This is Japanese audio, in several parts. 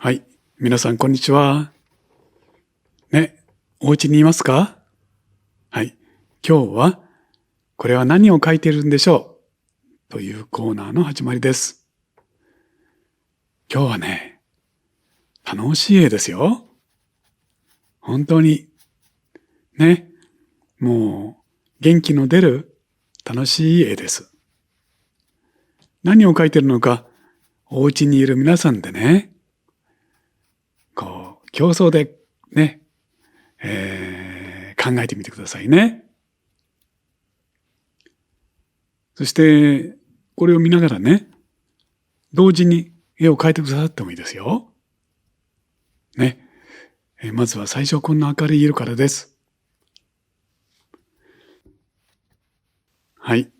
はい。皆さん、こんにちは。ね、お家にいますか？はい。今日は、これは何を書いているんでしょうというコーナーの始まりです。今日はね、楽しい絵ですよ。本当に。ね、もう、元気の出る楽しい絵です。何を書いているのか、お家にいる皆さんでね、競争でね、考えてみてくださいね。そして、これを見ながらね、同時に絵を描いてくださってもいいですよ。ね。まずは最初こんな明るい色からです。はい。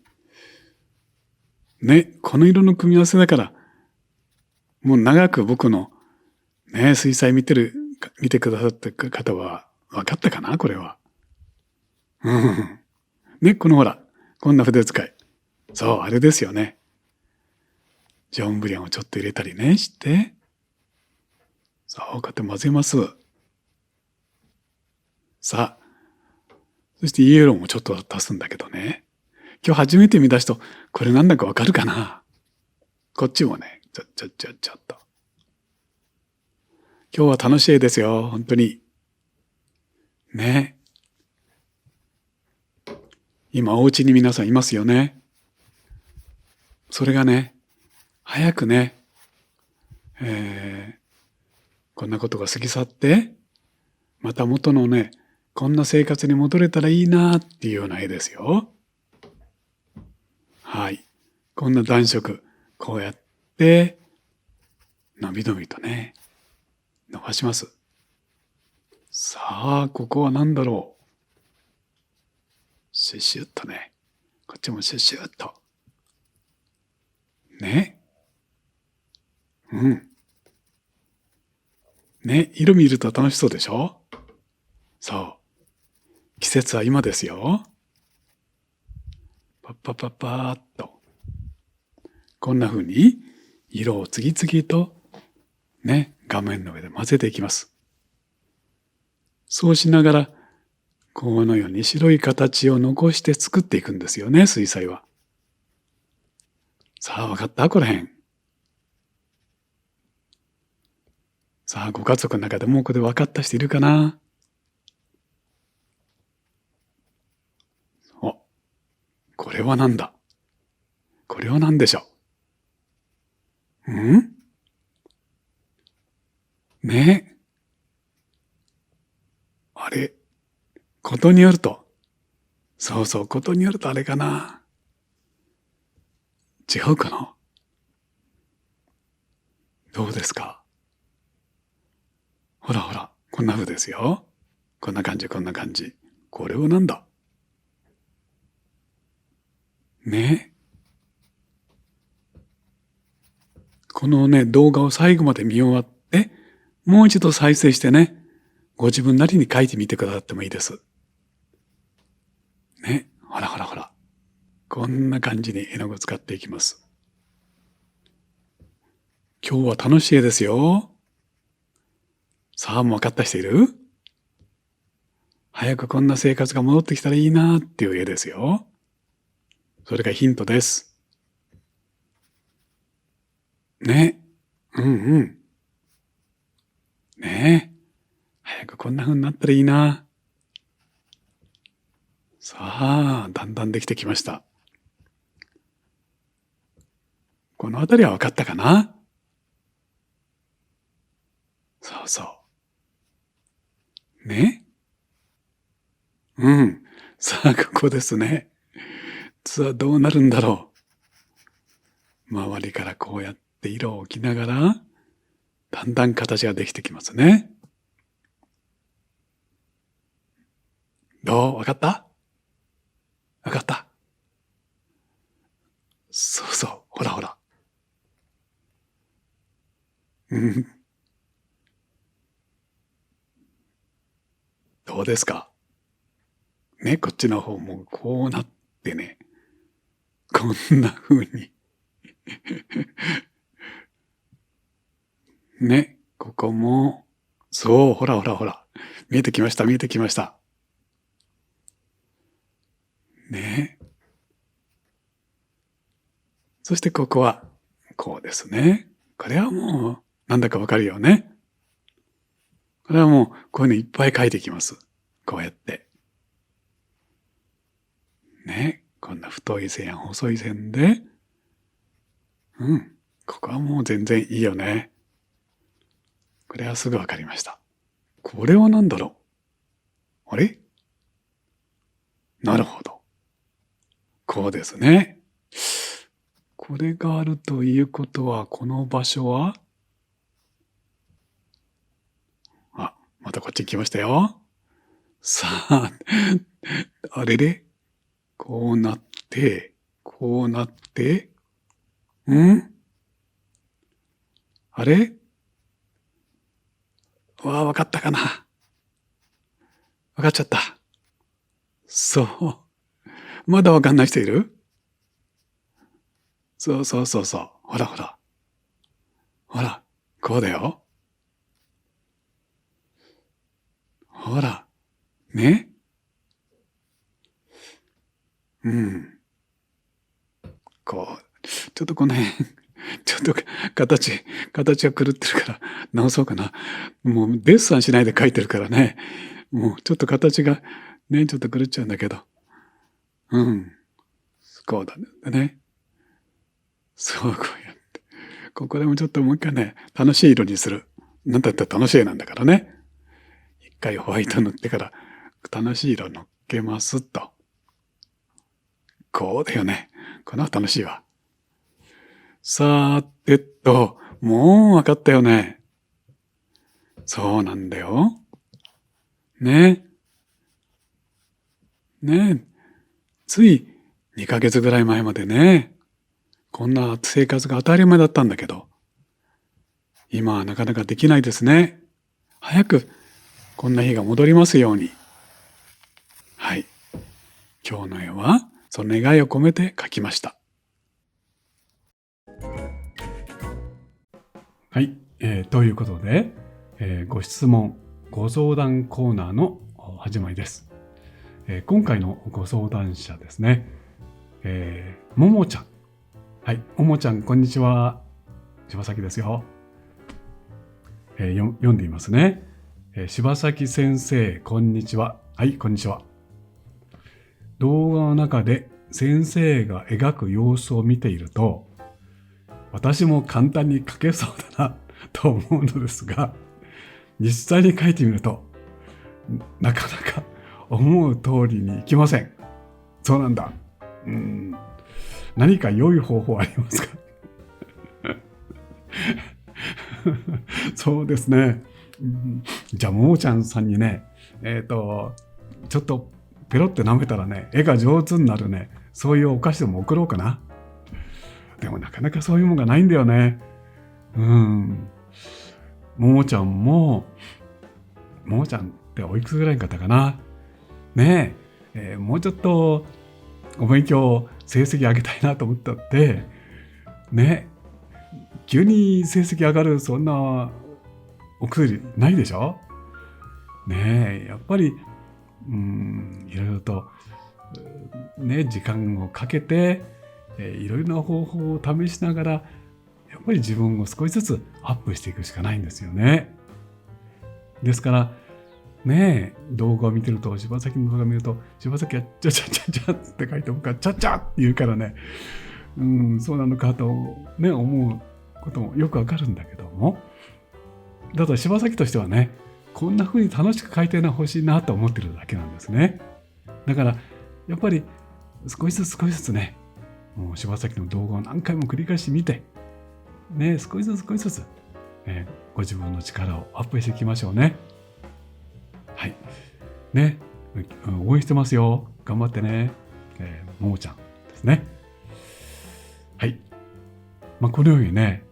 ね、この色の組み合わせだから、もう長く僕のね、水彩見てくださった方は分かったかなこれは。うん。ね、このほら、こんな筆使い。そう、あれですよね。ジョンブリアンをちょっと入れたりね、して。そう、こうやって混ぜます。さあ、そしてイエローもちょっと足すんだけどね。今日初めて見出すと、これなんだかわかるかな？こっちもね、ちょっと。今日は楽しいですよ、本当に。ね。今お家に皆さんいますよね。それがね、早くね、こんなことが過ぎ去って、また元のね、こんな生活に戻れたらいいなっていうような絵ですよ。はい。こんな暖色、こうやって、のびのびとね、伸ばします。さあ、ここは何だろう。シュッシュッとね。こっちもシュッシュッと。ね。うん。ね、色見ると楽しそうでしょ？そう。季節は今ですよ。パッパッパッパーっと。こんな風に色を次々とね、画面の上で混ぜていきます。そうしながら、このように白い形を残して作っていくんですよね、水彩は。さあ、わかったこの辺。さあ、ご家族の中でもうこれ分かった人いるかな？お、これは何だ？これは何でしょう？ねえ。あれ、ことによると、そうそう、ことによるとあれかな。違うかな？どうですか？ほらほら、こんな風ですよ。こんな感じ、こんな感じ。これは何だ？ねえ。このね、動画を最後まで見終わって、もう一度再生してね、ご自分なりに書いてみてくださってもいいです。ね。ほらほらほら。こんな感じに絵の具を使っていきます。今日は楽しい絵ですよ。さあ、もう分かった人いる？早くこんな生活が戻ってきたらいいなっていう絵ですよ。それがヒントです。ね。うんうん。ねえ。早くこんな風になったらいいな。さあ、だんだんできてきました。このあたりは分かったかな？そうそう。ね。うん。さあ、ここですね。さあ、どうなるんだろう。周りからこうやって色を置きながら、だんだん形ができてきますね。どう？分かった？分かった？そうそう。ほらほら。うん。どうですか？ね、こっちの方もこうなってね、こんな風にね、ここも、そう、ほらほらほら。見えてきました、見えてきました。ね。そしてここは、こうですね。これはもう、なんだかわかるよね。これはもう、こういうのいっぱい書いていきます。こうやって。ね。こんな太い線や細い線で、ここはもう全然いいよね。これはすぐわかりました。これは何だろう。あれ？なるほど。こうですね。これがあるということは、この場所は、またこっち来ましたよ。さあ、あれれこうなって、こうなって、あれわかったかな。わかっちゃった。そう。まだわかんない人いる？そうそうそうそう。ほらほら。ほら、こうだよ。ほら。ね。こう、ちょっとこの辺、ちょっと形が狂ってるから直そうかな。もうデッサンしないで描いてるからね。もうちょっと形がね、ちょっと狂っちゃうんだけど。こうだね。そう、こうやって。ここでもちょっともう一回ね、楽しい色にする。なんだったら楽しいなんだからね。一回ホワイト塗ってから楽しい色乗っけますと。こうだよね。この楽しいわ。さーてもう分かったよね。そうなんだよ。ね。ね。つい2ヶ月ぐらい前までね、こんな生活が当たり前だったんだけど、今はなかなかできないですね。早くこんな日が戻りますように。はい。今日の絵はその願いを込めて描きました。はい。ということで、ご質問、ご相談コーナーの始まりです。今回のご相談者ですね、ももちゃん。はい。ももちゃん、こんにちは。柴崎ですよ。読んでいますね。柴崎先生、こんにちは。はい、こんにちは。動画の中で先生が描く様子を見ていると、私も簡単に描けそうだなと思うのですが、実際に描いてみると、なかなか思う通りにいきません。そうなんだ。何か良い方法ありますか？そうですね。じゃあ、ももちゃんさんにね、ちょっとペロって舐めたらね、絵が上手になるね、そういうお菓子でも送ろうかな。でもなかなかそういうもんがないんだよね。ももちゃんっておいくつぐらいの方かな。ねえ、もうちょっとお勉強成績上げたいなと思ったって、ね、急に成績上がるそんなお薬ないでしょ。ねえ、やっぱりいろいろとね、時間をかけていろいろな方法を試しながら、やっぱり自分を少しずつアップしていくしかないんですよね。ですからねえ、動画を見てると、柴崎の動画を見ると、柴崎はちゃちゃちゃちゃって書いて僕はちゃちゃって言うからね、そうなのかとね、思うこともよくわかるんだけども、だから柴崎としてはね、こんな風に楽しく書いてほしいなと思ってるだけなんですね。だから、やっぱり少しずつね、もう柴崎の動画を何回も繰り返し見て、ね、少しずつ、ご自分の力をアップしていきましょうね。はい。ね、応援してますよ。頑張ってね。ももちゃんですね。はい。このようにね、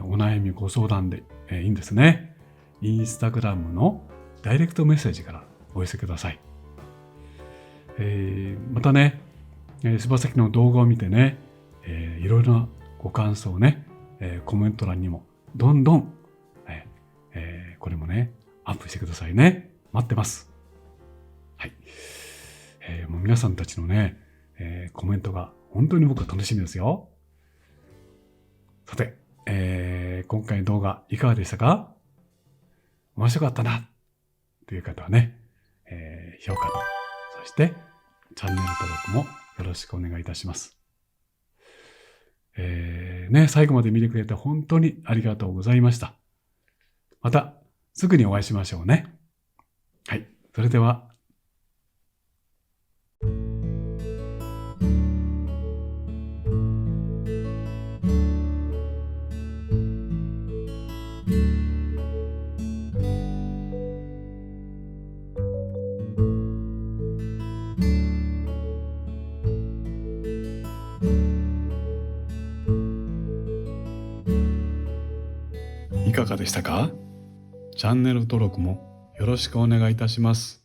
お悩みご相談で、いいんですね。インスタグラムのダイレクトメッセージからお寄せください。またね、柴崎の動画を見てね、いろいろなご感想をね、コメント欄にもどんどん、これもね、アップしてくださいね。待ってます。はい。もう皆さんたちのね、コメントが本当に僕は楽しみですよ。さて、今回の動画いかがでしたか？面白かったなという方はね、評価と、そしてチャンネル登録もよろしくお願いいたします。ね、最後まで見てくれて本当にありがとうございました。またすぐにお会いしましょうね。はい。それでは。いかがでしたか？チャンネル登録もよろしくお願いいたします。